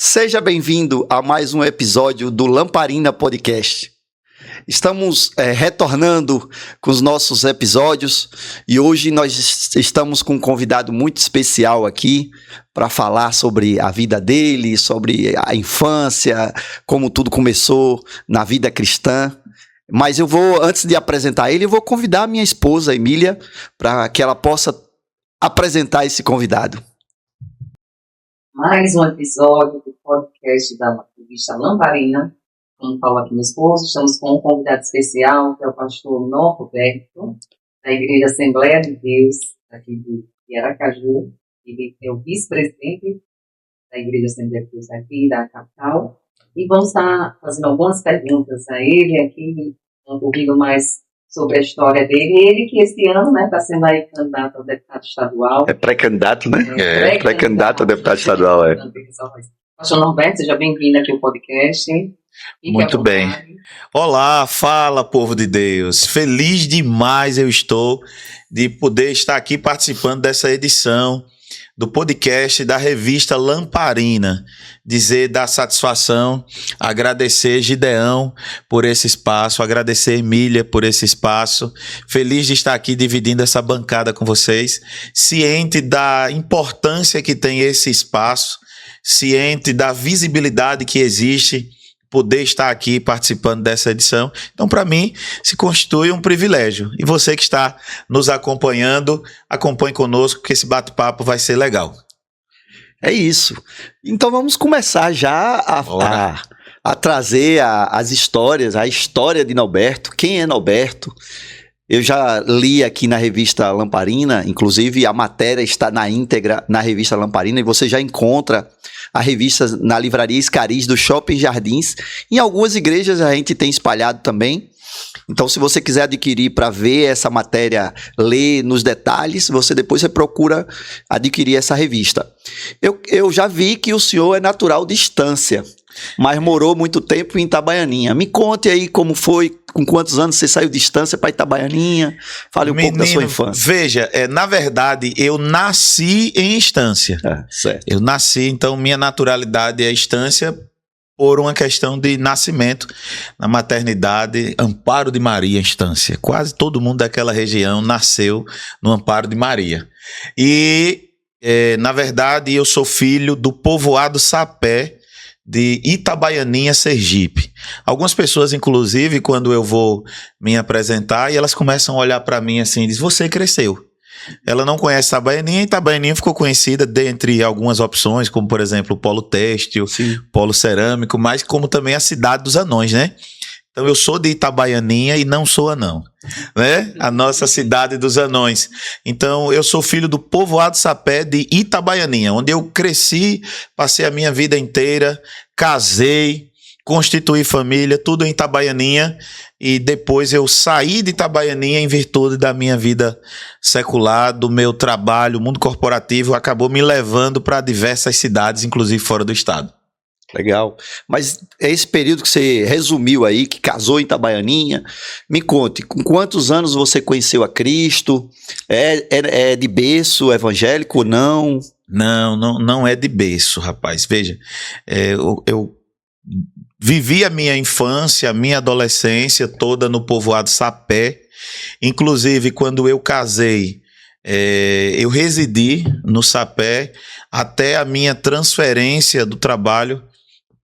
Seja bem-vindo a mais um episódio do Lamparina Podcast. Estamos retornando com os nossos episódios e hoje nós estamos com um convidado muito especial aqui para falar sobre a vida dele, sobre a infância, como tudo começou na vida cristã. Mas antes de apresentar ele, eu vou convidar a minha esposa, Emília, para que ela possa apresentar esse convidado. Mais um episódio do podcast da revista Lamparina. Como falou aqui meu esposo, estamos com um convidado especial, que é o pastor Norberto, da Igreja Assembleia de Deus, aqui de Aracaju. Ele é o vice-presidente da Igreja Assembleia de Deus aqui da capital. E vamos estar fazendo algumas perguntas a ele aqui, um pouquinho mais sobre a história dele. Ele que esse ano está sendo aí candidato a deputado estadual. É pré-candidato, né? Pré-candidato a deputado estadual, Pastor Norberto, seja bem-vindo aqui ao podcast. Muito bem. Olá, fala, povo de Deus. Feliz demais eu estou de poder estar aqui participando dessa edição do podcast da revista Lamparina. Dizer da satisfação, agradecer Gideão por esse espaço, agradecer Emília por esse espaço. Feliz de estar aqui dividindo essa bancada com vocês, ciente da importância que tem esse espaço, ciente da visibilidade que existe poder estar aqui participando dessa edição. Então, para mim, se constitui um privilégio. E você que está nos acompanhando, acompanhe conosco, que esse bate-papo vai ser legal. É isso. Então, vamos começar já a trazer as histórias, a história de Norberto. Quem é Norberto? Eu já li aqui na revista Lamparina, inclusive a matéria está na íntegra na revista Lamparina, e você já encontra a revista na livraria Escariz do Shopping Jardins. Em algumas igrejas a gente tem espalhado também. Então, se você quiser adquirir para ver essa matéria, ler nos detalhes, depois você procura adquirir essa revista. Eu já vi que o senhor é natural de Estância, mas morou muito tempo em Itabaianinha. Me conte aí como foi, com quantos anos você saiu de Estância para Itabaianinha. Fale um pouco da sua infância. Veja, na verdade, eu nasci em Estância. Certo. Eu nasci, então minha naturalidade é Estância por uma questão de nascimento na maternidade Amparo de Maria, Estância. Quase todo mundo daquela região nasceu no Amparo de Maria. E, na verdade, eu sou filho do povoado Sapé, de Itabaianinha, Sergipe. Algumas pessoas, inclusive, quando eu vou me apresentar, e elas começam a olhar para mim assim e dizem, você cresceu. Ela não conhece Itabaianinha, e Itabaianinha ficou conhecida dentre algumas opções, como, por exemplo, o polo têxtil, polo cerâmico, mas como também a cidade dos anões, né? Então, eu sou de Itabaianinha e não sou anão, né? A nossa cidade dos anões. Então, eu sou filho do povoado Sapé de Itabaianinha, onde eu cresci, passei a minha vida inteira, casei, constituí família, tudo em Itabaianinha, e depois eu saí de Itabaianinha em virtude da minha vida secular, do meu trabalho, o mundo corporativo acabou me levando para diversas cidades, inclusive fora do estado. Legal. Mas é esse período que você resumiu aí, que casou em Itabaianinha. Me conte, com quantos anos você conheceu a Cristo? É de berço evangélico ou não? Não é de berço, rapaz. Veja, eu vivi a minha infância, a minha adolescência toda no povoado Sapé. Inclusive, quando eu casei, eu residi no Sapé até a minha transferência do trabalho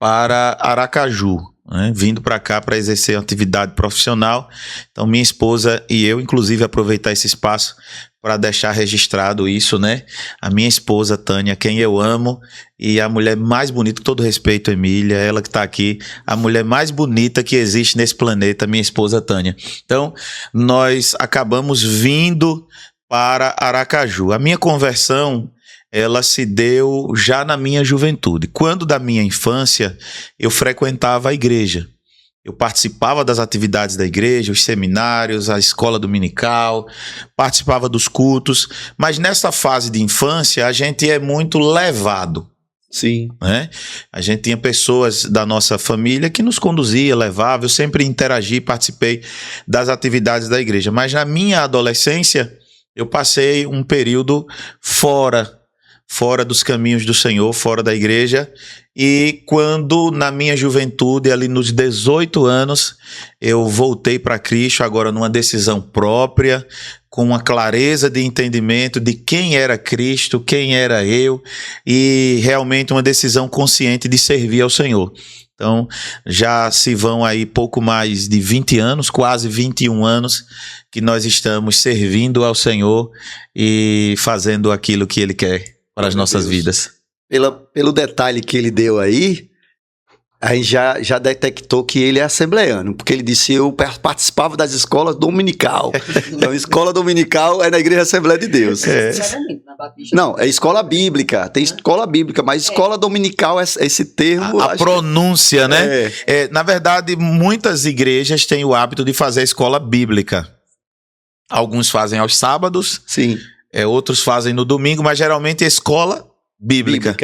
para Aracaju, né? Vindo para cá para exercer uma atividade profissional. Então, minha esposa e eu, inclusive, aproveitar esse espaço para deixar registrado isso, né? A minha esposa, Tânia, quem eu amo, e a mulher mais bonita, com todo respeito, Emília, ela que está aqui, a mulher mais bonita que existe nesse planeta, minha esposa, Tânia. Então, nós acabamos vindo para Aracaju. A minha conversão, ela se deu já na minha juventude. Quando da minha infância, eu frequentava a igreja. Eu participava das atividades da igreja, os seminários, a escola dominical, participava dos cultos, mas nessa fase de infância a gente é muito levado. Sim. Né? A gente tinha pessoas da nossa família que nos conduzia, levava, eu sempre interagi, participei das atividades da igreja, mas na minha adolescência eu passei um período fora fora dos caminhos do Senhor, fora da igreja. E quando, na minha juventude, ali nos 18 anos, eu voltei para Cristo, agora numa decisão própria, com uma clareza de entendimento de quem era Cristo, quem era eu, e realmente uma decisão consciente de servir ao Senhor. Então, já se vão aí pouco mais de 20 anos, quase 21 anos, que nós estamos servindo ao Senhor e fazendo aquilo que Ele quer para as nossas vidas. Pelo detalhe que ele deu aí já detectou que ele é assembleano, porque ele disse: eu participava das escolas dominical. Então, escola dominical é na Igreja Assembleia de Deus. Não, é escola bíblica, tem escola bíblica, mas escola dominical, esse termo... A pronúncia, né? Na verdade, muitas igrejas têm o hábito de fazer a escola bíblica. Alguns fazem aos sábados, sim. Outros fazem no domingo, mas geralmente é escola bíblica.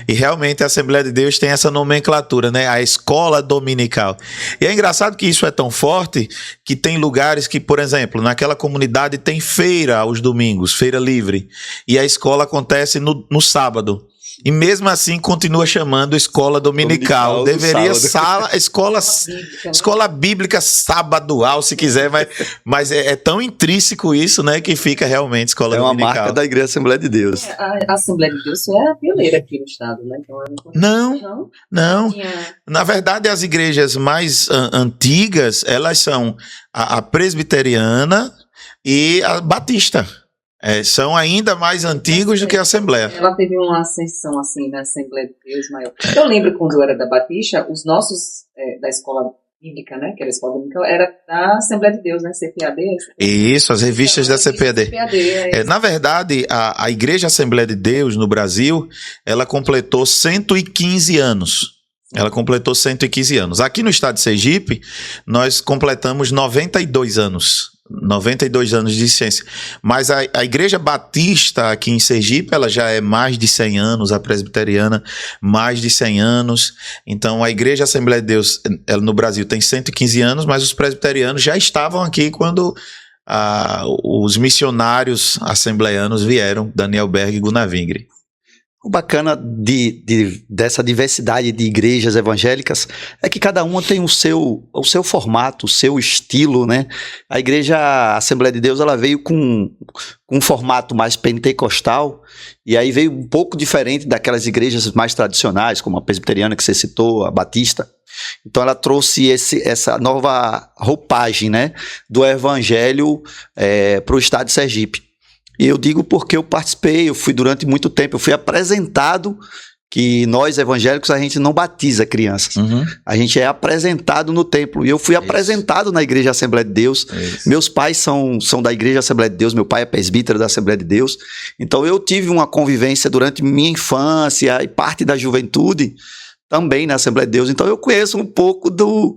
E realmente a Assembleia de Deus tem essa nomenclatura, né? A escola dominical. E é engraçado que isso é tão forte que tem lugares que, por exemplo, naquela comunidade tem feira aos domingos, feira livre. E a escola ser no sábado. E mesmo assim continua chamando escola dominical. Deveria escola bíblica sabadual, se quiser, mas é tão intrínseco isso, né, que fica realmente escola dominical. É uma marca da Igreja Assembleia de Deus. A Assembleia de Deus é a pioneira aqui no estado, né? Então, não. Na verdade, as igrejas mais antigas, elas são a presbiteriana e a batista. São ainda mais antigos do que a Assembleia. Ela teve uma ascensão assim na Assembleia de Deus maior. Eu lembro quando eu era da Batista, os nossos da escola bíblica, né, que era a escola dominical, era da Assembleia de Deus, né, CPAD. Isso, as revistas da CPAD. Na verdade, a Igreja Assembleia de Deus no Brasil, ela completou 115 anos. Aqui no estado de Sergipe, nós completamos 92 anos. 92 anos de existência. Mas a Igreja Batista aqui em Sergipe, ela já é mais de 100 anos, a presbiteriana mais de 100 anos. Então, a Igreja Assembleia de Deus, ela no Brasil tem 115 anos, mas os presbiterianos já estavam aqui quando os missionários assembleianos vieram, Daniel Berg e Gunnar Vingre. O bacana dessa diversidade de igrejas evangélicas é que cada uma tem o seu formato, o seu estilo, né? A Igreja Assembleia de Deus, ela veio com um formato mais pentecostal, e aí veio um pouco diferente daquelas igrejas mais tradicionais, como a presbiteriana que você citou, a batista. Então ela trouxe essa nova roupagem, né, do evangelho para o estado de Sergipe. E eu digo porque eu participei, eu fui durante muito tempo, eu fui apresentado que nós evangélicos a gente não batiza crianças. Uhum. A gente é apresentado no templo. E eu fui apresentado na Igreja Assembleia de Deus. Meus pais são da Igreja Assembleia de Deus, meu pai é presbítero da Assembleia de Deus. Então eu tive uma convivência durante minha infância e parte da juventude também na Assembleia de Deus. Então eu conheço um pouco do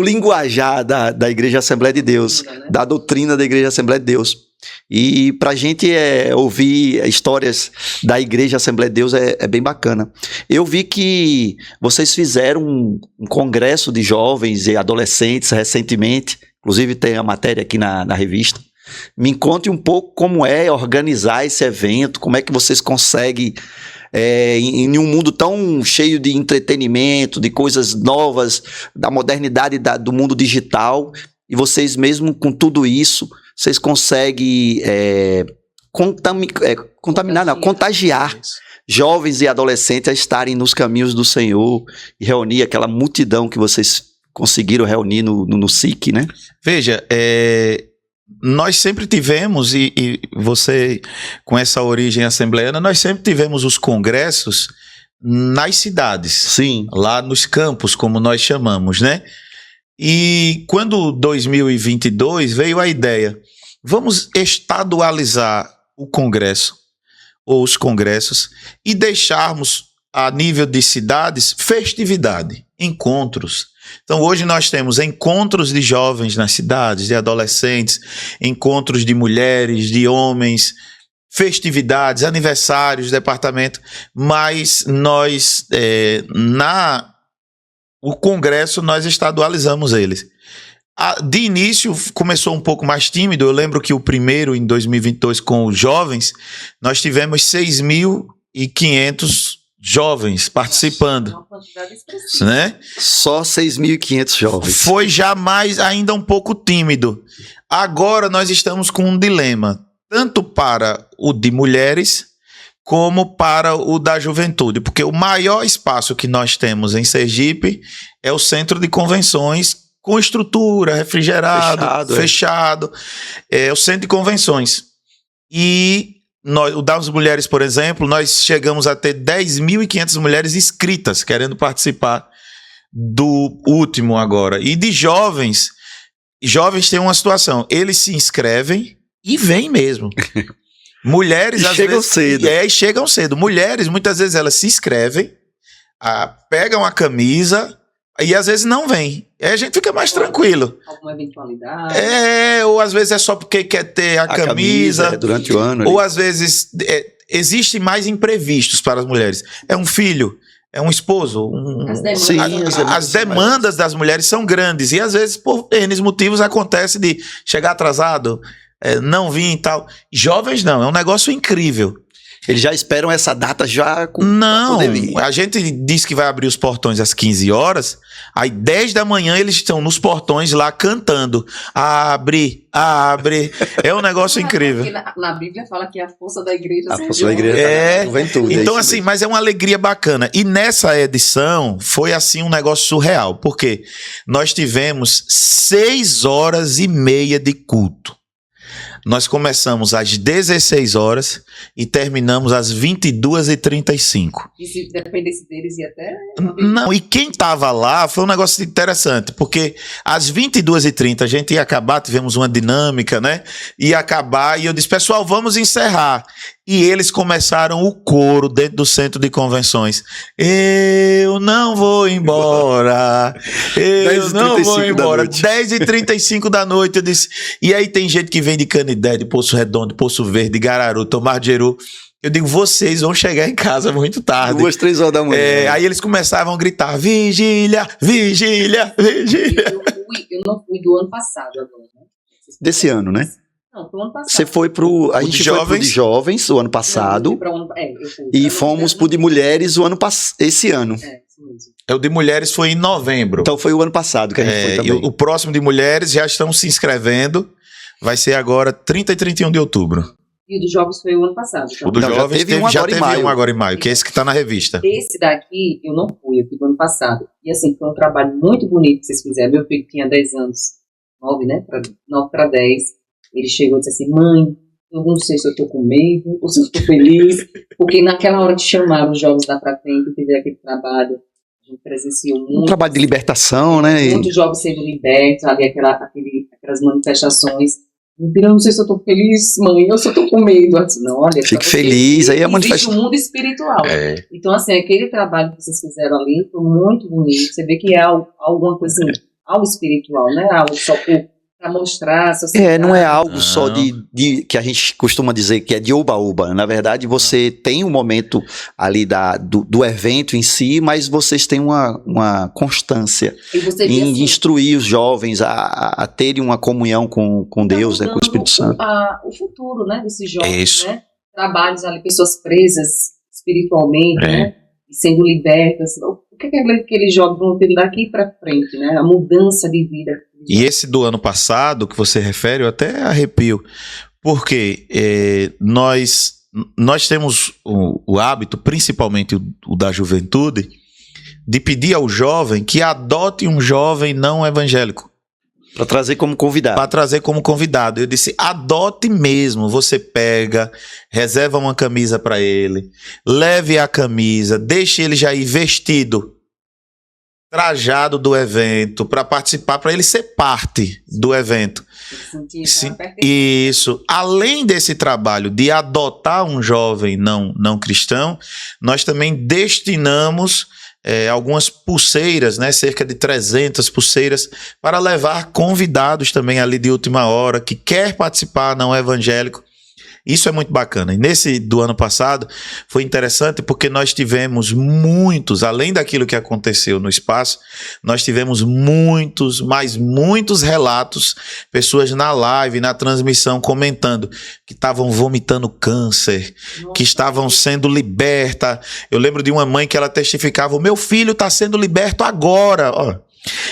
linguajar da Igreja Assembleia de Deus, da doutrina da Igreja Assembleia de Deus. E pra gente ouvir histórias da Igreja Assembleia de Deus é bem bacana. Eu vi que vocês fizeram um congresso de jovens e adolescentes recentemente, inclusive tem a matéria aqui na revista. Me conte um pouco como é organizar esse evento, como é que vocês conseguem, em um mundo tão cheio de entretenimento, de coisas novas, da modernidade do mundo digital, e vocês mesmo com tudo isso, vocês conseguem contagiar jovens e adolescentes a estarem nos caminhos do Senhor e reunir aquela multidão que vocês conseguiram reunir no SIC, né? Veja, nós sempre tivemos, e você com essa origem assembleiana, nós sempre tivemos os congressos nas cidades. Sim. Lá nos campos, como nós chamamos, né? E quando 2022 veio a ideia, vamos estadualizar o congresso, ou os congressos, e deixarmos a nível de cidades festividade, encontros. Então hoje nós temos encontros de jovens nas cidades, de adolescentes, encontros de mulheres, de homens, festividades, aniversários, departamento, mas nós, o congresso, nós estadualizamos eles. De início começou um pouco mais tímido. Eu lembro que o primeiro, em 2022, com os jovens, nós tivemos 6.000 6.500 jovens participando, Uma quantidade expressiva. né? Só 6.500 jovens. Foi jamais ainda um pouco tímido. Agora nós estamos com um dilema, tanto para o de mulheres como para o da juventude, porque o maior espaço que nós temos em Sergipe é o centro de convenções com estrutura, refrigerado, fechado, é o centro de convenções. E nós, o das mulheres, por exemplo, nós chegamos a ter 10.500 mulheres inscritas querendo participar do último agora. E de jovens têm uma situação, eles se inscrevem e vêm mesmo. Mulheres, E às chegam vezes, cedo. E chegam cedo. Mulheres, muitas vezes, elas se inscrevem, pegam a camisa e às vezes não vêm. Aí a gente fica mais tranquilo. Alguma eventualidade. Ou às vezes é só porque quer ter a camisa. Durante o ano. Ou às vezes existem mais imprevistos para as mulheres. É um filho, é um esposo. As demandas, Sim, As demandas das mulheres são grandes. E às vezes, por N motivos, acontece de chegar atrasado, não vir e tal. Jovens não, é um negócio incrível. Eles já esperam essa data já com Não, poder vir. a gente diz que vai abrir os portões às 15 horas, aí 10 da manhã eles estão nos portões lá cantando. Abre, abre. É um negócio incrível. Porque na Bíblia fala que a força da igreja A são força da jovens. igreja É. tá na juventude. Então, isso assim, mesmo. mas é uma alegria bacana. E nessa edição foi assim um negócio surreal, porque nós tivemos 6h30 de culto. Nós começamos às 16 horas e terminamos às 22h35. E se dependesse deles, ia até. Não, e quem tava lá foi um negócio interessante, porque às 22h30 a gente ia acabar, tivemos uma dinâmica, né? Ia acabar e eu disse, pessoal, vamos encerrar. E eles começaram o coro dentro do centro de convenções. Eu não vou embora. Eu não vou 10h35 da embora. noite. 10h35 da noite, eu disse. E aí tem gente que vem de Canidé, de Poço Redondo, de Poço Verde, de Gararu, Tomar de Jeru. Eu digo, vocês vão chegar em casa muito tarde. 2, 3 horas da manhã. Aí eles começavam a gritar, vigília, vigília, vigília. Eu não fui do ano passado agora, né? Desse ano, né? Não, pro ano passado. Você foi pro. A O gente de foi pro jovens? de jovens o ano passado. Não, eu fui pra eu fui E pra fomos ano pro de mulheres o ano esse ano. isso mesmo. O de mulheres foi em novembro. Então foi o ano passado que a gente foi E também. o próximo de mulheres já estão se inscrevendo. Vai ser agora 30 e 31 de outubro. E o dos jovens foi o ano passado. Então. O dos Não, já jovens teve um agora em maio. um agora em maio, que é esse que está na revista. Esse daqui eu não fui, eu fui do ano passado. E assim, foi um trabalho muito bonito que vocês fizeram. Meu filho tinha 10 anos, 9, né? 9 para 10. Ele chegou e disse assim, mãe, eu não sei se eu tô com medo ou se eu tô feliz. Porque naquela hora de chamar os jovens lá pra frente, fizeram aquele trabalho, a gente presenciou Um muito. trabalho de libertação, né? E Muitos jovens sendo libertos, ali aquelas manifestações. Eu não sei se eu tô feliz, mãe, ou se eu tô com medo. Eu disse, não, olha, Fique pra você feliz, ver, aí a existe manifestação. um mundo espiritual. É. Então, assim, aquele trabalho que vocês fizeram ali foi muito bonito. Você vê que é alguma coisa assim, algo espiritual, não é algo só para mostrar a sociedade. Não é algo Não. só de que a gente costuma dizer que é de oba-oba. Na verdade, você tem um momento ali do evento em si, mas vocês têm uma constância E você vê, em assim, instruir os jovens a terem uma comunhão com Deus, né, com o Espírito Santo. o futuro, né, desses jovens, Isso. né? Trabalhos ali, pessoas presas espiritualmente, né? E sendo libertas. O que aqueles jovens vão ter daqui para frente, né? A mudança de vida. E esse do ano passado, que você refere, eu até arrepio, porque nós temos o hábito, principalmente o da juventude, de pedir ao jovem que adote um jovem não evangélico. Para trazer como convidado. Para trazer como convidado. Eu disse, adote mesmo. Você pega, reserva uma camisa para ele, leve a camisa, deixe ele já ir vestido, trajado do evento, para participar, para ele ser parte do evento. Sim, isso. Além desse trabalho de adotar um jovem não cristão, nós também destinamos algumas pulseiras, né, cerca de 300 pulseiras, para levar convidados também ali de última hora, que quer participar, não é evangélico. Isso é muito bacana. E nesse do ano passado foi interessante porque nós tivemos muitos, além daquilo que aconteceu no espaço, nós tivemos muitos, mas muitos relatos, pessoas na live, na transmissão, comentando que estavam vomitando câncer, que estavam sendo libertas. Eu lembro de uma mãe que ela testificava, o meu filho está sendo liberto agora. Ó,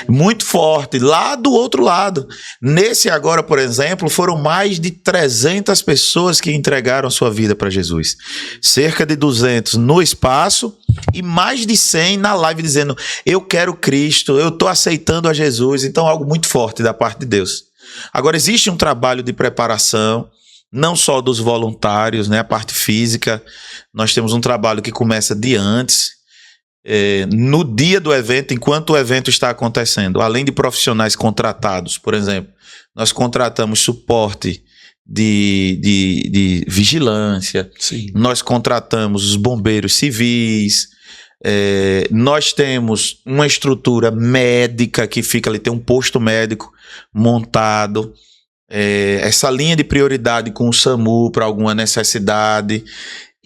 muito forte, lá do outro lado. Nesse agora, por exemplo, foram mais de 300 pessoas que entregaram sua vida para Jesus. Cerca de 200 no espaço e mais de 100 na live dizendo, eu quero Cristo, eu estou aceitando a Jesus. Então, algo muito forte da parte de Deus. Agora, existe um trabalho de preparação, não só dos voluntários, né? A parte física, nós temos um trabalho que começa de antes, no dia do evento, enquanto o evento está acontecendo, além de profissionais contratados, por exemplo, nós contratamos suporte de vigilância, sim, nós contratamos os bombeiros civis, nós temos uma estrutura médica que fica ali, tem um posto médico montado, essa linha de prioridade com o SAMU para alguma necessidade.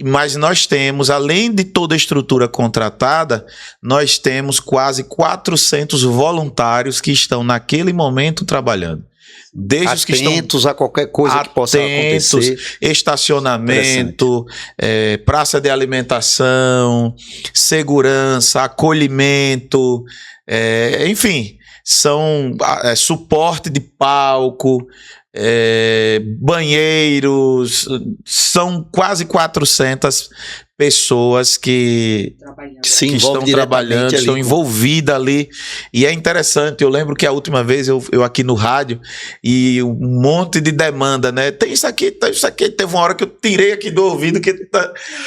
Mas nós temos, além de toda a estrutura contratada, nós temos quase 400 voluntários que estão naquele momento trabalhando. Desde os que estão atentos a qualquer coisa que possa acontecer. Estacionamento, praça de alimentação, segurança, acolhimento, enfim, são suporte de palco, banheiros, são quase 400 pessoas que estão trabalhando, estão envolvidas ali, e é interessante, eu lembro que a última vez eu aqui no rádio, e um monte de demanda, né, tem isso aqui, teve uma hora que eu tirei aqui do ouvido, que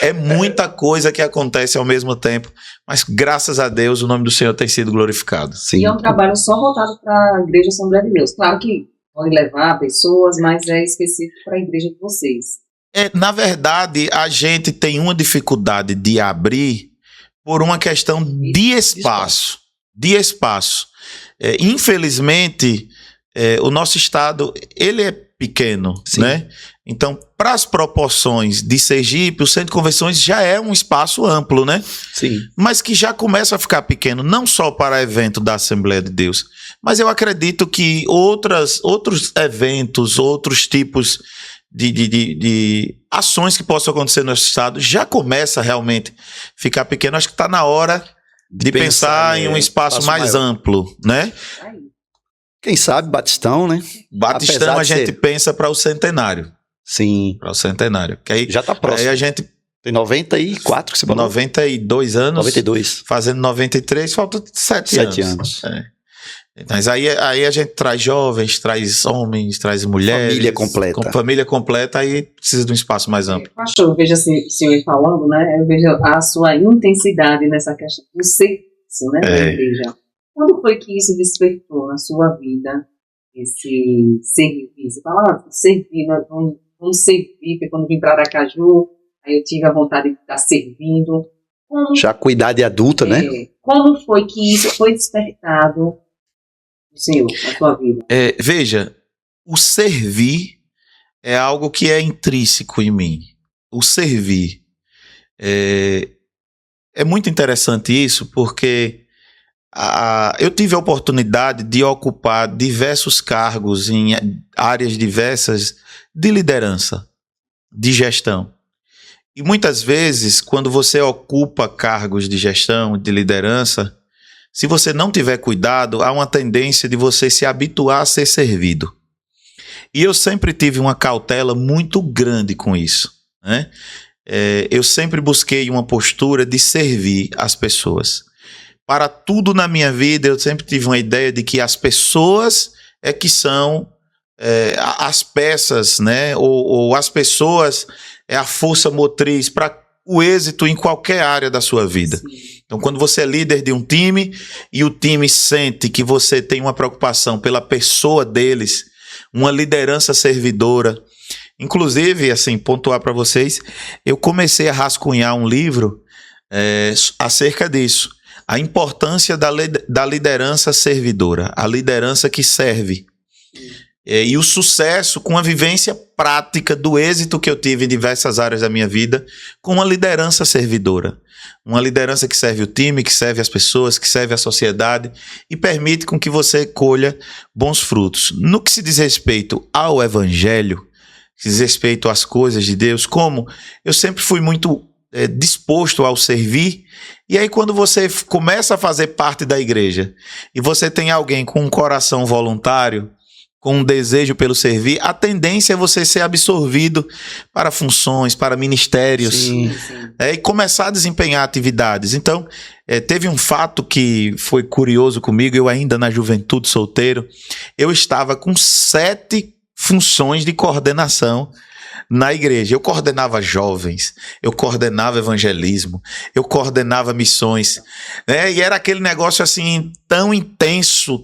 é muita coisa que acontece ao mesmo tempo, mas graças a Deus o nome do Senhor tem sido glorificado. Sim. E é um trabalho só voltado para a Igreja Assembleia de Deus, claro que pode levar pessoas, mas é específico para a igreja de vocês. Na verdade, a gente tem uma dificuldade de abrir por uma questão de espaço. Infelizmente, o nosso estado, ele é pequeno, sim, né? Então, para as proporções de Sergipe, o Centro de Convenções já é um espaço amplo, né? Sim. Mas que já começa a ficar pequeno, não só para evento da Assembleia de Deus, mas eu acredito que outros eventos, outros tipos de ações que possam acontecer no nosso estado já começa a realmente ficar pequeno. Acho que está na hora de pensar em um espaço mais amplo, né? Quem sabe Batistão, né? Batistão a gente pensa para o centenário. Sim. Para o centenário. Que aí, já está próximo. Aí a gente... Tem 94 que você falou? 92 anos. 92. Fazendo 93, falta 7 anos. Mas aí a gente traz jovens, traz homens, traz mulheres. Família completa. Com família completa, aí precisa de um espaço mais amplo. Pastor, eu vejo assim, o senhor falando, né? Eu vejo a sua intensidade nessa questão do serviço, né? Da igreja. Quando foi que isso despertou na sua vida, esse serviço? Você fala, servir, vamos servir, porque quando vim para Aracaju, aí eu tive a vontade de estar servindo. Já com idade adulta, né? Como foi que isso foi despertado no Senhor, na sua vida? Veja, o servir é algo que é intrínseco em mim. O servir. É muito interessante isso, porque eu tive a oportunidade de ocupar diversos cargos em áreas diversas de liderança, de gestão. E muitas vezes, quando você ocupa cargos de gestão, de liderança, se você não tiver cuidado, há uma tendência de você se habituar a ser servido. E eu sempre tive uma cautela muito grande com isso, né? Eu sempre busquei uma postura de servir as pessoas. Para tudo na minha vida, eu sempre tive uma ideia de que as pessoas é que são as peças, né? Ou as pessoas é a força motriz para o êxito em qualquer área da sua vida. Sim. Então, quando você é líder de um time e o time sente que você tem uma preocupação pela pessoa deles, uma liderança servidora. Inclusive, assim, pontuar para vocês, eu comecei a rascunhar um livro acerca disso. A importância da liderança servidora, a liderança que serve. e o sucesso com a vivência prática do êxito que eu tive em diversas áreas da minha vida, com uma liderança servidora. Uma liderança que serve o time, que serve as pessoas, que serve a sociedade e permite com que você colha bons frutos. No que se diz respeito ao evangelho, que diz respeito às coisas de Deus, como eu sempre fui muito disposto ao servir, e aí quando você começa a fazer parte da igreja e você tem alguém com um coração voluntário, com um desejo pelo servir, a tendência é você ser absorvido para funções, para ministérios, Sim. e começar a desempenhar atividades. Então, teve um fato que foi curioso comigo, eu ainda na juventude solteiro, eu estava com 7 funções de coordenação na igreja. Eu coordenava jovens, eu coordenava evangelismo, eu coordenava missões, né? E era aquele negócio assim, tão intenso,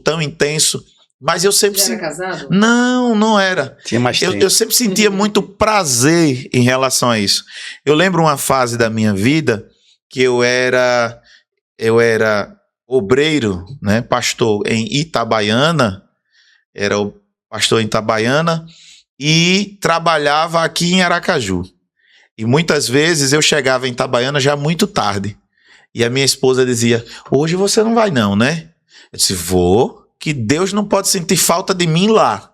mas eu sempre... Você era casado? Não era. Tinha mais tempo. Eu sempre sentia muito prazer em relação a isso. Eu lembro uma fase da minha vida que eu era obreiro, né? Pastor em Itabaiana, era o pastor em Itabaiana, e trabalhava aqui em Aracaju. E muitas vezes eu chegava em Itabaiana já muito tarde. E a minha esposa dizia, hoje você não vai não, né? Eu disse, vou, que Deus não pode sentir falta de mim lá.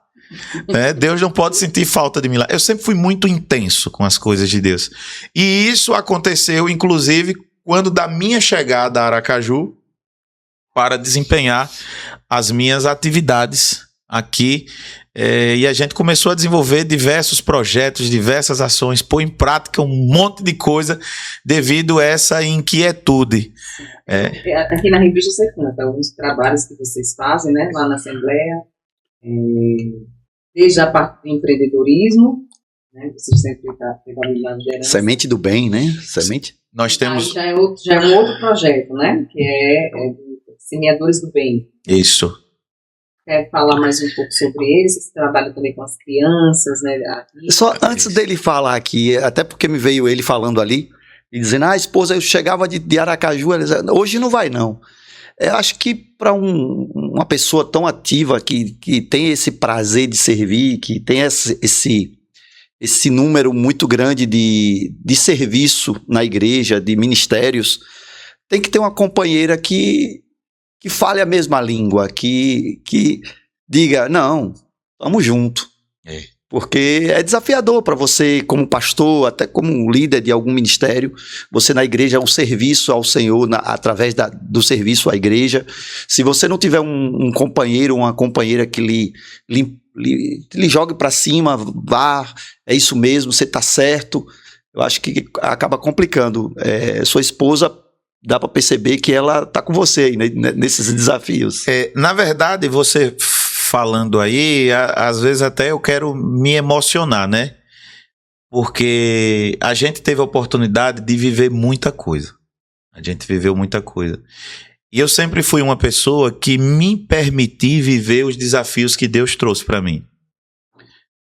Né? Deus não pode sentir falta de mim lá. Eu sempre fui muito intenso com as coisas de Deus. E isso aconteceu, inclusive, quando da minha chegada a Aracaju para desempenhar as minhas atividades aqui. E a gente começou a desenvolver diversos projetos, diversas ações, pôr em prática um monte de coisa devido a essa inquietude. Aqui na revista você conta alguns trabalhos que vocês fazem, né, lá na Assembleia, desde a parte do empreendedorismo, né, vocês sempre estão trabalhando de herança. Semente do bem, né? Semente. Nós temos... Já é um outro projeto, né, que é Semeadores do Bem. Isso. Quer falar mais um pouco sobre ele? Você trabalha também com as crianças, né? Aqui. Só antes dele falar aqui, até porque me veio ele falando ali, e dizendo, a esposa, eu chegava de Aracaju, ela dizia, hoje não vai não. Eu acho que para uma pessoa tão ativa, que tem esse prazer de servir, que tem esse número muito grande de serviço na igreja, de ministérios, tem que ter uma companheira que fale a mesma língua, que diga, não, vamos junto. Porque é desafiador para você, como pastor, até como líder de algum ministério, você na igreja, o serviço ao Senhor, através do serviço à igreja. Se você não tiver um companheiro, uma companheira que lhe jogue para cima, vá, é isso mesmo, você está certo, eu acho que acaba complicando. Sua esposa, dá para perceber que ela está com você aí, né, nesses desafios. Na verdade, você falando aí, às vezes até eu quero me emocionar, né? Porque a gente teve a oportunidade de viver muita coisa. A gente viveu muita coisa. E eu sempre fui uma pessoa que me permiti viver os desafios que Deus trouxe para mim.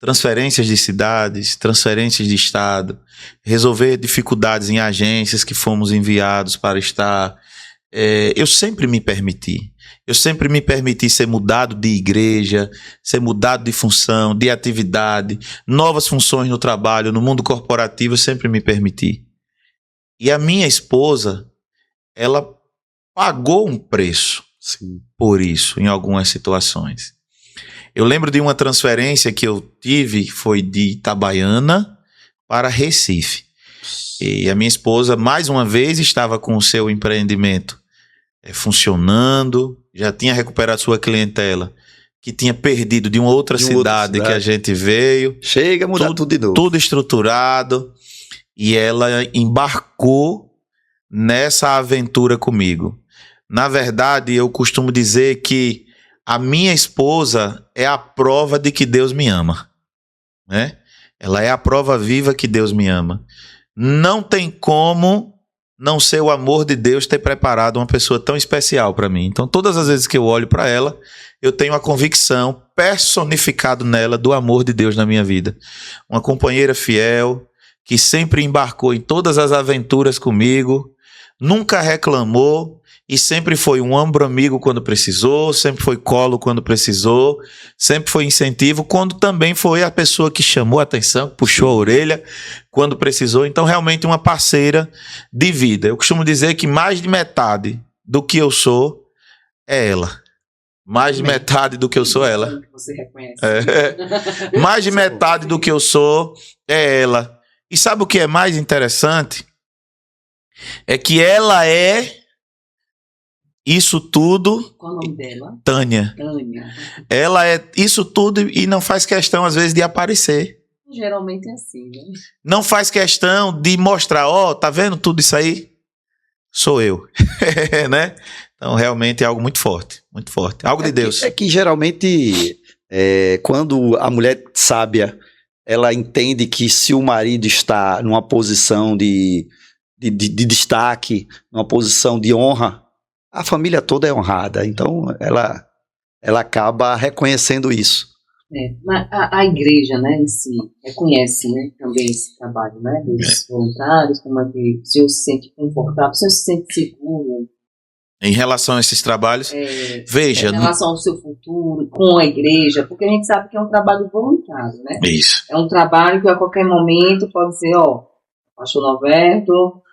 Transferências de cidades, transferências de estado, resolver dificuldades em agências que fomos enviados para estar. Eu sempre me permiti. Eu sempre me permiti ser mudado de igreja, ser mudado de função, de atividade, novas funções no trabalho, no mundo corporativo, eu sempre me permiti. E a minha esposa, ela pagou um preço por isso, em algumas situações. Eu lembro de uma transferência que eu tive, foi de Itabaiana para Recife. E a minha esposa, mais uma vez, estava com o seu empreendimento funcionando, já tinha recuperado sua clientela, que tinha perdido de uma outra cidade que a gente veio. Chega a mudar tudo de novo. Tudo estruturado. E ela embarcou nessa aventura comigo. Na verdade, eu costumo dizer que a minha esposa é a prova de que Deus me ama, né? Ela é a prova viva que Deus me ama. Não tem como não ser o amor de Deus ter preparado uma pessoa tão especial para mim. Então, todas as vezes que eu olho para ela, eu tenho a convicção personificada nela do amor de Deus na minha vida. Uma companheira fiel, que sempre embarcou em todas as aventuras comigo, nunca reclamou, e sempre foi um ombro amigo quando precisou, sempre foi colo quando precisou, sempre foi incentivo, quando também foi a pessoa que chamou a atenção, puxou a orelha quando precisou. Então, realmente uma parceira de vida. Eu costumo dizer que mais de metade do que eu sou é ela. Mais de metade do que eu sou é ela. Você reconhece. Mais de metade do que eu sou é ela. E sabe o que é mais interessante? É que ela é isso tudo. Qual o nome dela? Tânia. Tânia. Ela é isso tudo e não faz questão, às vezes, de aparecer. Geralmente é assim, né? Não faz questão de mostrar, ó, tá vendo tudo isso aí? Sou eu. Né? Então, realmente é algo muito forte. Muito forte. Algo de Deus. É que geralmente, quando a mulher sábia, ela entende que se o marido está numa posição de destaque, numa posição de honra, a família toda é honrada. Então, ela acaba reconhecendo isso. Mas a igreja, né, em si, reconhece, né, também esse trabalho, né, dos voluntários, como é que o senhor se sente confortável, o senhor se sente seguro. Em relação a esses trabalhos, veja. Em relação ao seu futuro, com a igreja, porque a gente sabe que é um trabalho voluntário, né? Isso. É um trabalho que a qualquer momento pode ser, pastor Norberto,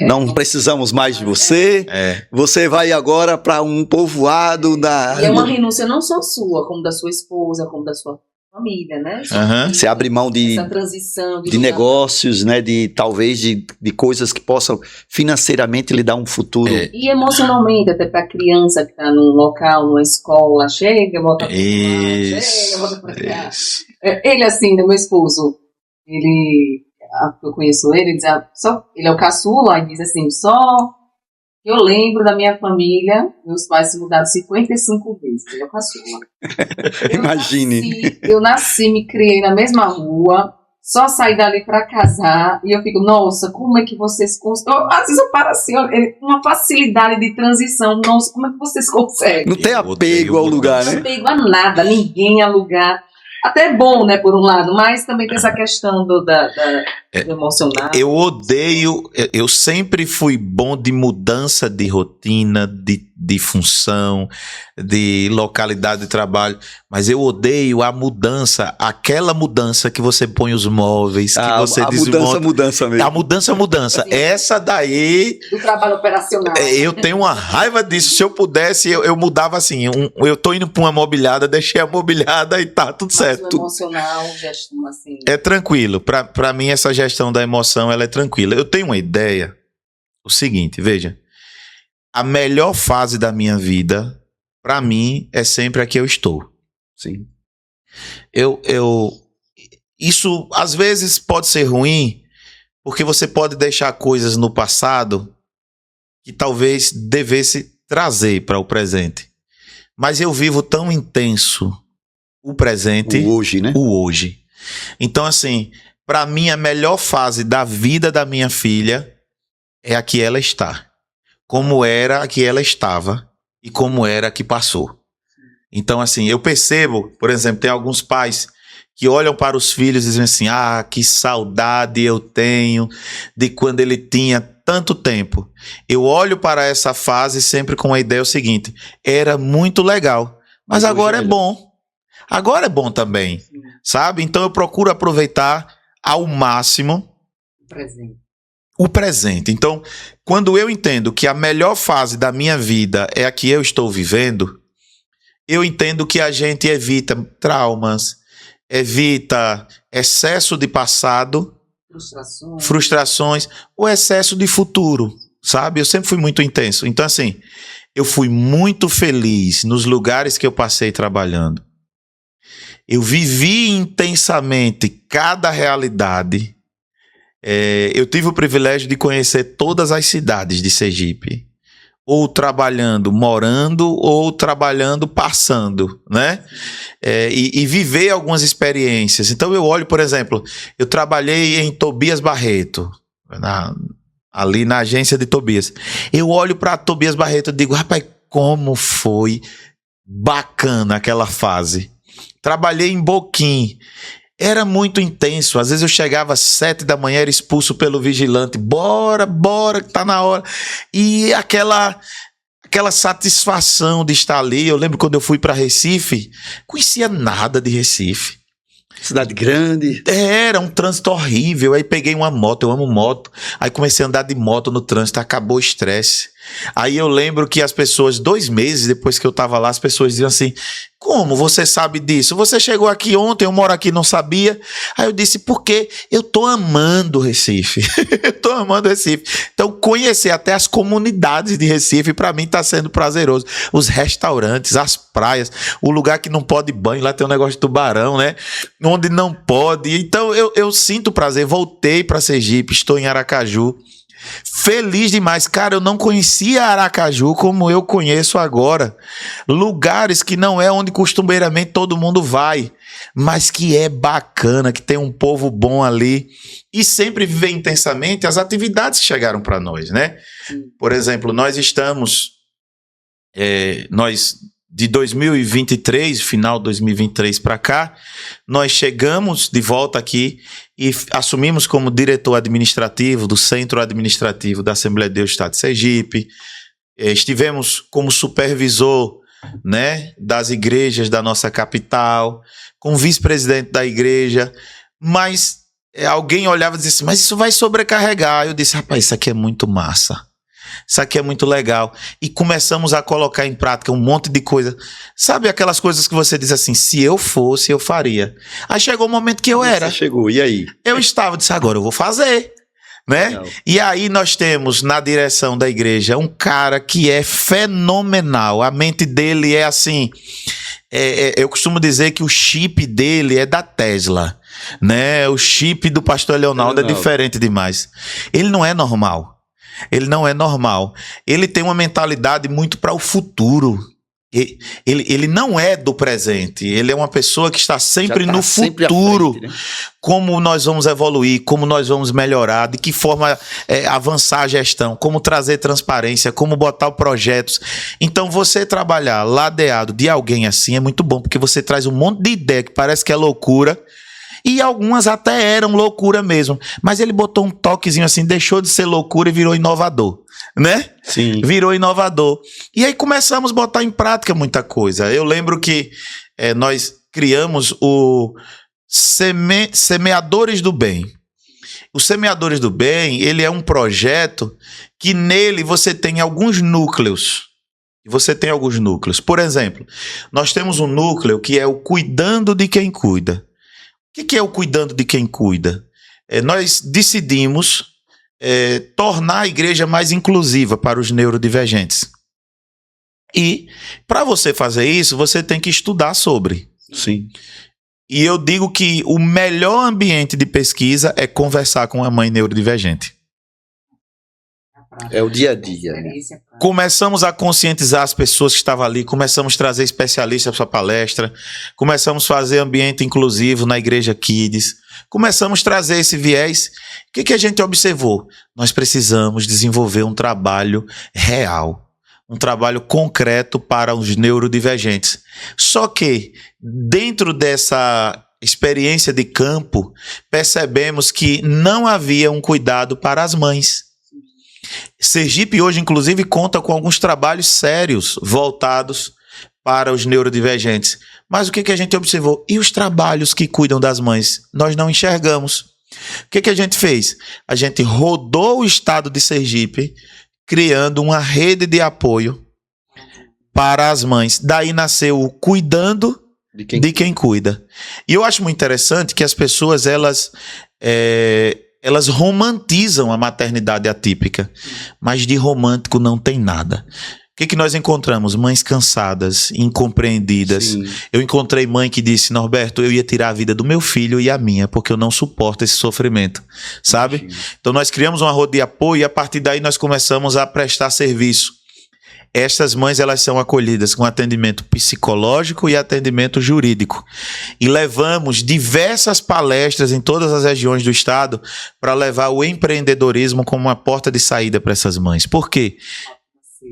não precisamos mais de você, você vai agora para um povoado da... E é uma renúncia não só sua, como da sua esposa, como da sua família, né? Você abre mão de essa transição, de negócios, né? Talvez de coisas que possam financeiramente lhe dar um futuro. E emocionalmente, até para a criança que está num local, numa escola, chega, volta para cá, chega, volta para cá. Ele, assim, meu esposo, eu conheço ele diz, ele é o caçula, e diz assim, só eu lembro da minha família, meus pais se mudaram 55 vezes, ele é o caçula. Imagine. Eu nasci, me criei na mesma rua, só saí dali para casar, e eu fico, nossa, como é que vocês conseguem? Às vezes eu paro assim, uma facilidade de transição, nossa, como é que vocês conseguem? Não tem apego ao lugar, né? Não tem apego a nada, ninguém a lugar. Até é bom, né, por um lado, mas também tem essa questão do emocional. Eu odeio, eu sempre fui bom de mudança de rotina, de função, de localidade de trabalho, mas eu odeio a mudança, aquela mudança que você põe os móveis, que você desmonta. A mudança mesmo. A mudança. Assim, essa daí... Do trabalho operacional. Eu tenho uma raiva disso. Se eu pudesse, eu mudava assim. Eu tô indo pra uma mobiliada, deixei a mobiliada e tá tudo certo. Mas o emocional, gestão assim... É tranquilo. Pra mim, essa gestão da emoção, ela é tranquila. Eu tenho uma ideia. O seguinte, veja. A melhor fase da minha vida, pra mim, é sempre a que eu estou. Sim. Isso, às vezes, pode ser ruim, porque você pode deixar coisas no passado que talvez devesse trazer para o presente. Mas eu vivo tão intenso o presente. O hoje, né? O hoje. Então, assim, para mim, a melhor fase da vida da minha filha é a que ela está. Como era a que ela estava e como era a que passou. Então, assim, eu percebo, por exemplo, tem alguns pais que olham para os filhos e dizem assim, que saudade eu tenho de quando ele tinha tanto tempo. Eu olho para essa fase sempre com a ideia seguinte, era muito legal, mas agora é bom. Agora é bom também, sabe? Então eu procuro aproveitar ao máximo o presente. Então, quando eu entendo que a melhor fase da minha vida é a que eu estou vivendo, eu entendo que a gente evita traumas, evita excesso de passado, frustrações, o excesso de futuro, sabe? Eu sempre fui muito intenso. Então, assim, eu fui muito feliz nos lugares que eu passei trabalhando. Eu vivi intensamente cada realidade. Eu tive o privilégio de conhecer todas as cidades de Sergipe. Ou trabalhando, morando, ou trabalhando, passando, né? E viver algumas experiências. Então eu olho, por exemplo, eu trabalhei em Tobias Barreto, ali na agência de Tobias. Eu olho para Tobias Barreto e digo, rapaz, como foi bacana aquela fase. Trabalhei em Boquim. Era muito intenso. Às vezes eu chegava às 7 da manhã, era expulso pelo vigilante. Bora, que tá na hora. E aquela aquela satisfação de estar ali. Eu lembro quando eu fui para Recife, conhecia nada de Recife. Cidade grande. Era um trânsito horrível. Aí peguei uma moto, eu amo moto. Aí comecei a andar de moto no trânsito, acabou o estresse. Aí eu lembro que as pessoas, 2 meses depois que eu tava lá, as pessoas diziam assim: como você sabe disso? Você chegou aqui ontem, eu moro aqui, não sabia. Aí eu disse: porque eu tô amando Recife. Eu tô amando Recife. Então conhecer até as comunidades de Recife, para mim tá sendo prazeroso. Os restaurantes, as praias, o lugar que não pode banho, lá tem um negócio de tubarão, né? Onde não pode. Então eu sinto prazer. Voltei para Sergipe, estou em Aracaju. Feliz demais, cara. Eu não conhecia Aracaju como eu conheço agora. Lugares que não é onde costumeiramente todo mundo vai, mas que é bacana, que tem um povo bom ali e sempre viver intensamente as atividades que chegaram para nós, né? Por exemplo, nós estamos de 2023, final de 2023 para cá, nós chegamos de volta aqui e assumimos como diretor administrativo do Centro Administrativo da Assembleia de Deus do Estado de Sergipe. Estivemos como supervisor, né, das igrejas da nossa capital, como vice-presidente da igreja, mas alguém olhava e dizia assim: mas isso vai sobrecarregar. Eu disse: rapaz, isso aqui é muito massa. Isso aqui é muito legal. E começamos a colocar em prática um monte de coisa. Sabe aquelas coisas que você diz assim: se eu fosse, eu faria. Aí chegou o momento que eu era. Você chegou, e aí? Eu estava, disse: agora eu vou fazer. Né? Legal. E aí nós temos na direção da igreja um cara que é fenomenal. A mente dele é assim... eu costumo dizer que o chip dele é da Tesla. Né? O chip do pastor Leonardo é diferente demais. Ele não é normal. Ele não é normal. Ele tem uma mentalidade muito para o futuro. Ele não é do presente. Ele é uma pessoa que está sempre no futuro. Frente, né? Como nós vamos evoluir, como nós vamos melhorar, de que forma avançar a gestão, como trazer transparência, como botar projetos. Então, você trabalhar ladeado de alguém assim é muito bom, porque você traz um monte de ideia que parece que é loucura. E algumas até eram loucura mesmo. Mas ele botou um toquezinho assim, deixou de ser loucura e virou inovador. Né? Sim. Virou inovador. E aí começamos a botar em prática muita coisa. Eu lembro que nós criamos o Semeadores do Bem. O Semeadores do Bem, ele é um projeto que nele você tem alguns núcleos. Por exemplo, nós temos um núcleo que é o Cuidando de Quem Cuida. O que é o Cuidando de Quem Cuida? Nós decidimos tornar a igreja mais inclusiva para os neurodivergentes. E para você fazer isso, você tem que estudar sobre. Sim. E eu digo que o melhor ambiente de pesquisa é conversar com a mãe neurodivergente. É o dia a dia. Né? Começamos a conscientizar as pessoas que estavam ali, começamos a trazer especialistas para a palestra, começamos a fazer ambiente inclusivo na Igreja Kids, começamos a trazer esse viés. O que a gente observou? Nós precisamos desenvolver um trabalho real, um trabalho concreto para os neurodivergentes. Só que, dentro dessa experiência de campo, percebemos que não havia um cuidado para as mães. Sergipe hoje, inclusive, conta com alguns trabalhos sérios voltados para os neurodivergentes. Mas o que a gente observou? E os trabalhos que cuidam das mães? Nós não enxergamos. O que a gente fez? A gente rodou o estado de Sergipe, criando uma rede de apoio para as mães. Daí nasceu o Cuidando de Quem Cuida. E eu acho muito interessante que as pessoas, elas romantizam a maternidade atípica, mas de romântico não tem nada. O que nós encontramos? Mães cansadas, incompreendidas. Sim. Eu encontrei mãe que disse: Norberto, eu ia tirar a vida do meu filho e a minha, porque eu não suporto esse sofrimento, sabe? Sim. Então nós criamos uma rede de apoio e a partir daí nós começamos a prestar serviço. Estas mães, elas são acolhidas com atendimento psicológico e atendimento jurídico. E levamos diversas palestras em todas as regiões do estado para levar o empreendedorismo como uma porta de saída para essas mães. Por quê?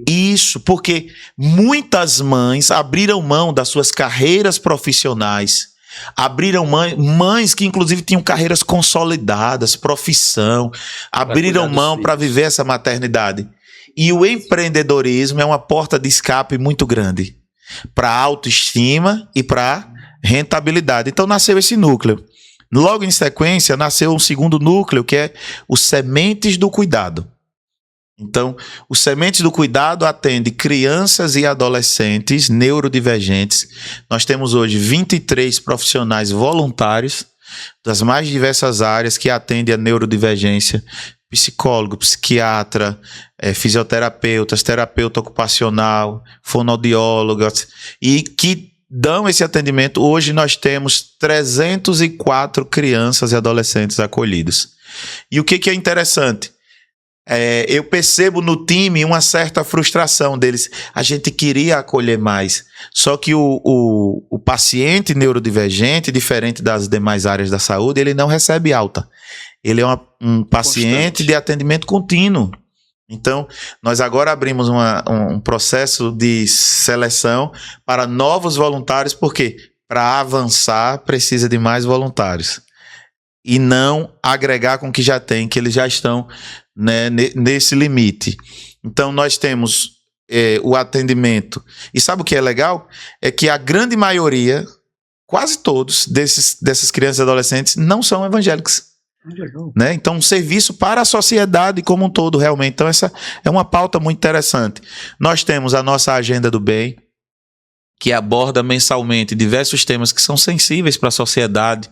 Isso, porque muitas mães abriram mão das suas carreiras profissionais, abriram mães que inclusive tinham carreiras consolidadas, profissão, abriram mão para viver essa maternidade. E o empreendedorismo é uma porta de escape muito grande para autoestima e para rentabilidade. Então nasceu esse núcleo. Logo em sequência, nasceu um segundo núcleo, que é os Sementes do Cuidado. Então, os Sementes do Cuidado atende crianças e adolescentes neurodivergentes. Nós temos hoje 23 profissionais voluntários das mais diversas áreas que atendem a neurodivergência: psicólogo, psiquiatra, fisioterapeutas, terapeuta ocupacional, fonoaudiólogas, e que dão esse atendimento. Hoje nós temos 304 crianças e adolescentes acolhidos. E o que é interessante? Eu percebo no time uma certa frustração deles. A gente queria acolher mais. Só que o paciente neurodivergente, diferente das demais áreas da saúde, ele não recebe alta. Ele é um paciente de atendimento contínuo. Então, nós agora abrimos um processo de seleção para novos voluntários, porque para avançar precisa de mais voluntários. E não agregar com o que já tem, que eles já estão, né, nesse limite. Então, nós temos o atendimento. E sabe o que é legal? É que a grande maioria, quase todos dessas crianças e adolescentes não são evangélicos. Né? Então, um serviço para a sociedade como um todo, realmente. Então, essa é uma pauta muito interessante. Nós temos a nossa Agenda do Bem, que aborda mensalmente diversos temas que são sensíveis para a sociedade.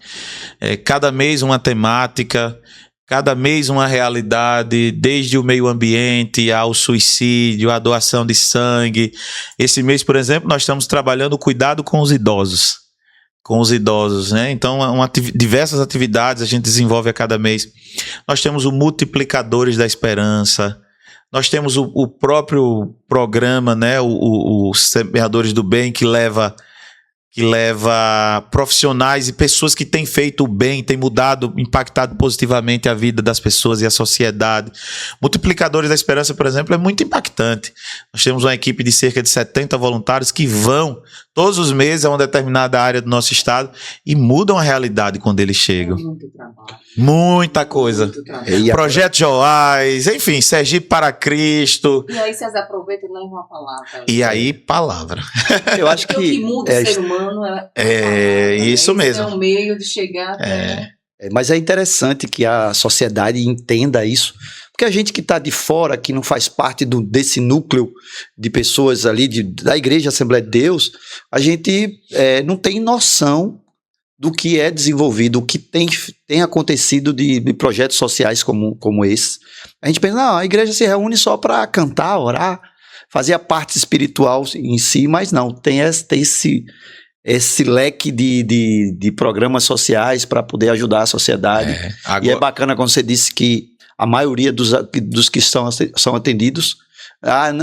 Cada mês uma temática, cada mês uma realidade, desde o meio ambiente ao suicídio, à doação de sangue. Esse mês, por exemplo, nós estamos trabalhando o cuidado com os idosos. Né? Então, diversas atividades a gente desenvolve a cada mês. Nós temos o Multiplicadores da Esperança. Nós temos o próprio programa, né? Os Semeadores do Bem, que leva profissionais e pessoas que têm feito o bem, têm mudado, impactado positivamente a vida das pessoas e a sociedade. Multiplicadores da Esperança, por exemplo, é muito impactante. Nós temos uma equipe de cerca de 70 voluntários que vão todos os meses a uma determinada área do nosso estado e mudam a realidade quando eles chegam. Muito trabalho. Muita coisa. Projeto Joás, enfim, Sergipe para Cristo. E aí vocês aproveitam e levam uma palavra. E aí, palavra. Eu acho que o que muda o ser humano é isso mesmo. É um meio de chegar até... Mas é interessante que a sociedade entenda isso, porque a gente que está de fora, que não faz parte desse núcleo de pessoas ali da Igreja Assembleia de Deus, a gente não tem noção do que é desenvolvido, o que tem acontecido de projetos sociais como esse. A gente pensa, não, a igreja se reúne só para cantar, orar, fazer a parte espiritual em si, mas não, tem esse leque de programas sociais para poder ajudar a sociedade. Agora... E é bacana quando você disse que a maioria dos que são atendidos,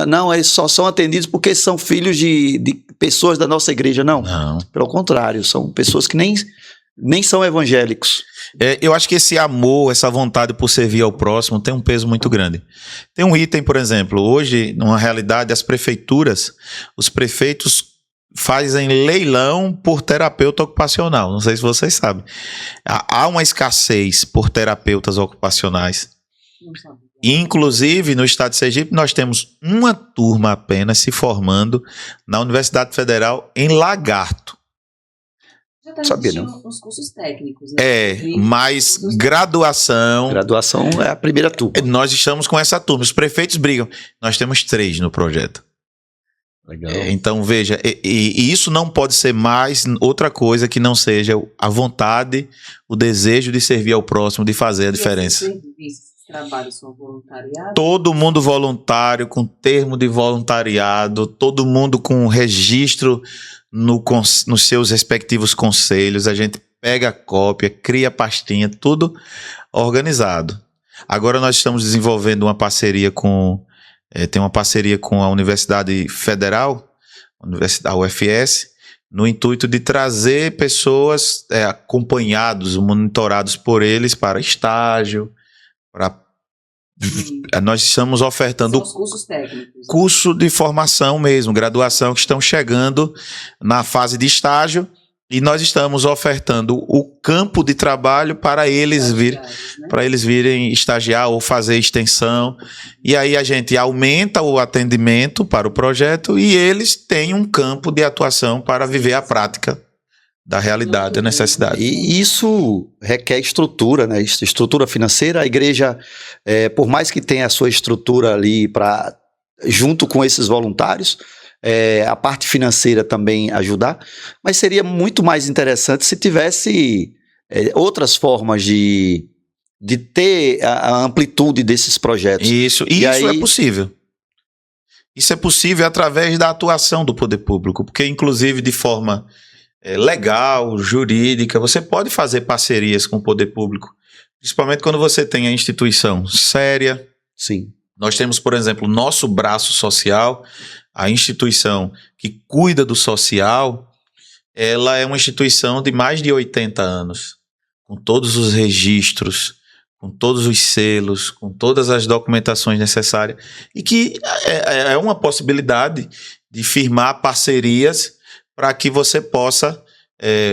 não, eles só são atendidos porque são filhos de pessoas da nossa igreja. Não, pelo contrário, são pessoas que nem são evangélicos. Eu acho que esse amor, essa vontade por servir ao próximo tem um peso muito grande. Tem um item, por exemplo, hoje, numa realidade, os prefeitos fazem leilão por terapeuta ocupacional. Não sei se vocês sabem. Há uma escassez por terapeutas ocupacionais. Não sabe. Inclusive, no estado de Sergipe, nós temos uma turma apenas se formando na Universidade Federal em Lagarto. Já está existindo uns cursos técnicos, né? Mas graduação... Graduação é a primeira turma. Nós estamos com essa turma. Os prefeitos brigam. Nós temos 3 no projeto. Legal. Então, veja, e isso não pode ser mais outra coisa que não seja a vontade, o desejo de servir ao próximo, de fazer a diferença. Esses trabalhos são voluntariados? Todo mundo voluntário, com termo de voluntariado, todo mundo com registro nos seus respectivos conselhos. A gente pega a cópia, cria a pastinha, tudo organizado. Agora nós estamos desenvolvendo uma parceria tem uma parceria com a Universidade Federal, a UFS, no intuito de trazer pessoas acompanhados, monitorados por eles para estágio, nós estamos ofertando são os cursos técnicos. Curso de formação mesmo, graduação, que estão chegando na fase de estágio E nós estamos ofertando o campo de trabalho para eles virem estagiar ou fazer extensão. E aí a gente aumenta o atendimento para o projeto e eles têm um campo de atuação para viver a prática da realidade, da necessidade. E isso requer estrutura, né? Estrutura financeira. A igreja, por mais que tenha a sua estrutura ali junto com esses voluntários, a parte financeira também ajudar, mas seria muito mais interessante se tivesse outras formas de ter a amplitude desses projetos. Isso é possível. Isso é possível através da atuação do poder público, porque inclusive de forma legal, jurídica, você pode fazer parcerias com o poder público, principalmente quando você tem a instituição séria. Sim. Nós temos, por exemplo, o nosso braço social, a instituição que cuida do social, ela é uma instituição de mais de 80 anos, com todos os registros, com todos os selos, com todas as documentações necessárias, e que é uma possibilidade de firmar parcerias para que você possa,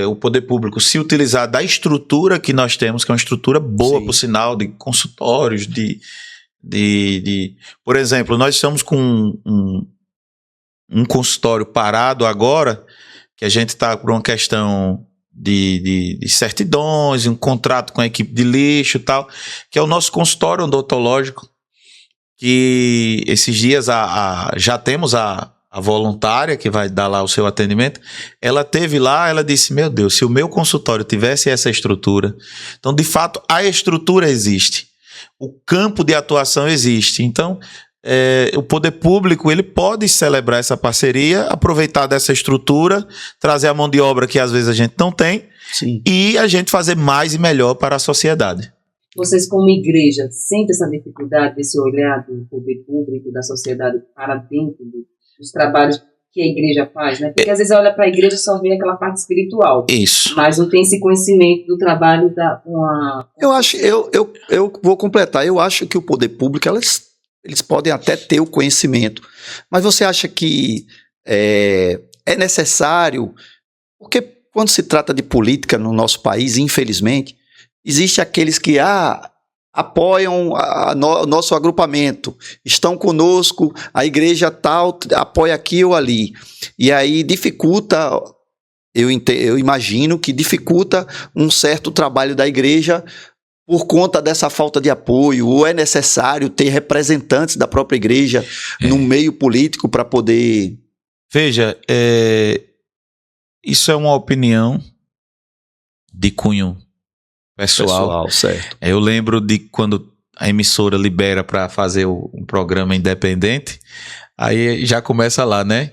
o poder público, se utilizar da estrutura que nós temos, que é uma estrutura boa, sim, por sinal, de consultórios, por exemplo, nós estamos com um consultório parado agora, que a gente está por uma questão de certidões, um contrato com a equipe de lixo e tal, que é o nosso consultório odontológico, que esses dias já temos a voluntária que vai dar lá o seu atendimento. Ela teve lá, ela disse, meu Deus, se o meu consultório tivesse essa estrutura. Então, de fato, a estrutura existe. O campo de atuação existe. Então, o poder público ele pode celebrar essa parceria, aproveitar dessa estrutura, trazer a mão de obra que às vezes a gente não tem, sim, e a gente fazer mais e melhor para a sociedade. Vocês, como igreja, sentem essa dificuldade desse olhar do poder público, da sociedade para dentro dos trabalhos que a igreja faz, né? Porque às vezes olha para a igreja e só vê aquela parte espiritual. Isso. Mas não tem esse conhecimento do trabalho Eu vou completar. Eu acho que o poder público, eles podem até ter o conhecimento, mas você acha que é necessário? Porque quando se trata de política no nosso país, infelizmente, existe aqueles que apoiam o nosso agrupamento, estão conosco, a igreja tal apoia aqui ou ali, e aí dificulta, eu imagino que dificulta um certo trabalho da igreja por conta dessa falta de apoio, ou é necessário ter representantes da própria igreja no meio político para poder... Veja, isso é uma opinião de cunho pessoal, certo. Eu lembro de quando a emissora libera para fazer um programa independente, aí já começa lá, né?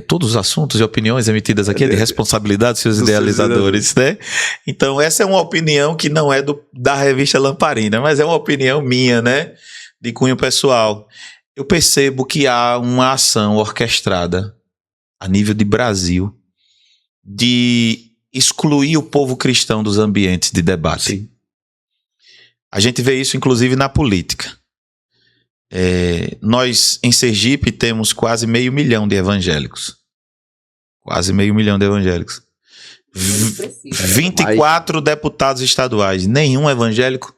Todos os assuntos e opiniões emitidas aqui é de responsabilidade dos seus idealizadores, né? Então, essa é uma opinião que não é da revista Lamparina, mas é uma opinião minha, né? De cunho pessoal. Eu percebo que há uma ação orquestrada a nível de Brasil de excluir o povo cristão dos ambientes de debate. Sim. A gente vê isso, inclusive, na política. Nós, em Sergipe, temos quase 500 mil de evangélicos. Quase 500 mil de evangélicos. 24 deputados estaduais. Nenhum evangélico.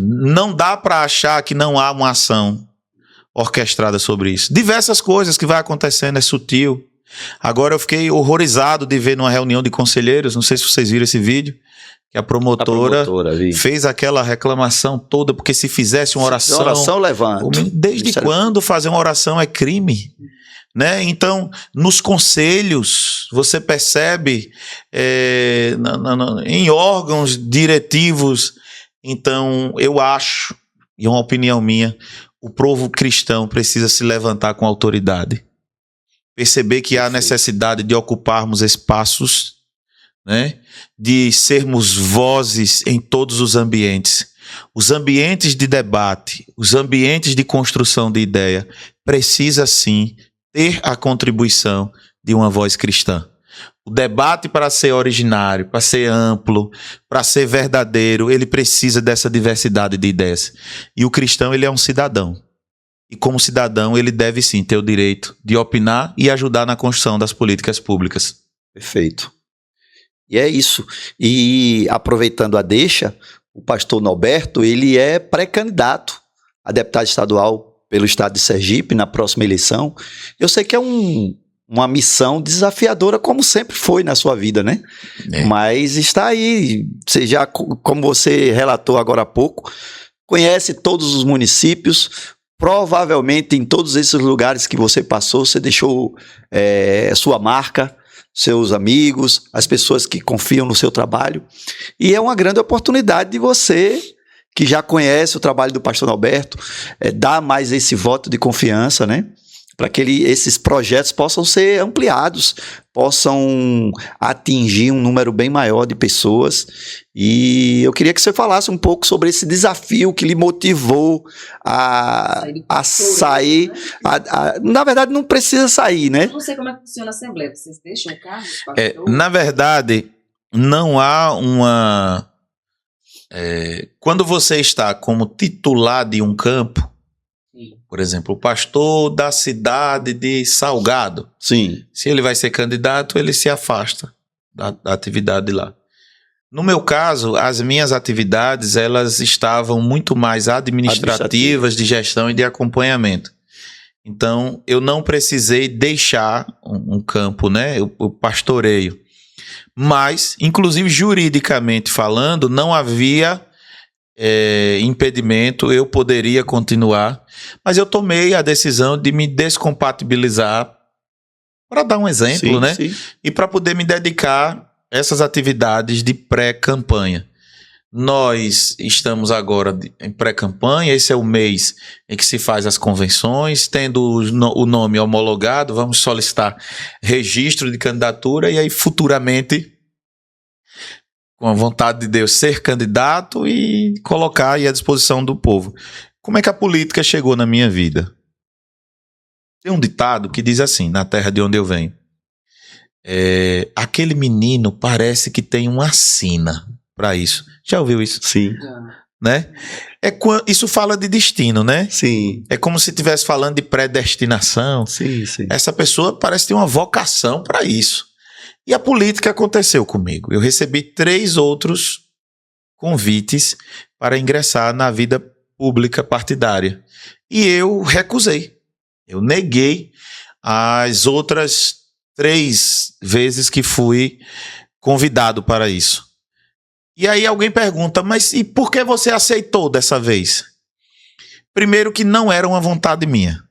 Não dá para achar que não há uma ação orquestrada sobre isso. Diversas coisas que vai acontecendo, é sutil. Agora eu fiquei horrorizado de ver numa reunião de conselheiros, não sei se vocês viram esse vídeo, que a promotora fez aquela reclamação toda, porque se fizesse uma oração... Oração levanta. Desde quando fazer uma oração é crime? Né? Então, nos conselhos, você percebe em órgãos diretivos. Então, eu acho, e é uma opinião minha, o povo cristão precisa se levantar com autoridade. Perceber que há necessidade de ocuparmos espaços, né? De sermos vozes em todos os ambientes. Os ambientes de debate, os ambientes de construção de ideia, precisa sim ter a contribuição de uma voz cristã. O debate, para ser originário, para ser amplo, para ser verdadeiro, ele precisa dessa diversidade de ideias. E o cristão, ele é um cidadão. E como cidadão, ele deve sim ter o direito de opinar e ajudar na construção das políticas públicas. Perfeito. E é isso. E aproveitando a deixa, o pastor Norberto, ele é pré-candidato a deputado estadual pelo estado de Sergipe na próxima eleição. Eu sei que é uma missão desafiadora, como sempre foi na sua vida, né? Mas está aí, você já, como você relatou agora há pouco, conhece todos os municípios, provavelmente em todos esses lugares que você passou, você deixou sua marca, seus amigos, as pessoas que confiam no seu trabalho. E é uma grande oportunidade de você, que já conhece o trabalho do pastor Norberto, dar mais esse voto de confiança, né? Para que esses projetos possam ser ampliados, possam atingir um número bem maior de pessoas. E eu queria que você falasse um pouco sobre esse desafio que lhe motivou a sair. Na verdade, não precisa sair, né? Eu não sei como é que funciona a Assembleia. Vocês deixam o cargo? Na verdade, não há uma... quando você está como titular de um campo, por exemplo, o pastor da cidade de Salgado. Sim. Se ele vai ser candidato, ele se afasta da atividade lá. No meu caso, as minhas atividades, elas estavam muito mais administrativas, de gestão e de acompanhamento. Então, eu não precisei deixar um campo, né? O pastoreio. Mas, inclusive juridicamente falando, não havia impedimento, eu poderia continuar, mas eu tomei a decisão de me descompatibilizar, para dar um exemplo, sim, né? Sim. E para poder me dedicar a essas atividades de pré-campanha. Nós estamos agora em pré-campanha, esse é o mês em que se faz as convenções, tendo o nome homologado, vamos solicitar registro de candidatura e aí futuramente, com a vontade de Deus, ser candidato e colocar aí à disposição do povo. Como é que a política chegou na minha vida? Tem um ditado que diz assim, na terra de onde eu venho. Aquele menino parece que tem uma sina para isso. Já ouviu isso? Sim. Né? Isso fala de destino, né? Sim. É como se estivesse falando de predestinação. Sim, sim. Essa pessoa parece ter uma vocação para isso. E a política aconteceu comigo. Eu recebi 3 outros convites para ingressar na vida pública partidária. E eu recusei. Eu neguei as outras 3 vezes que fui convidado para isso. E aí alguém pergunta, mas e por que você aceitou dessa vez? Primeiro que não era uma vontade minha.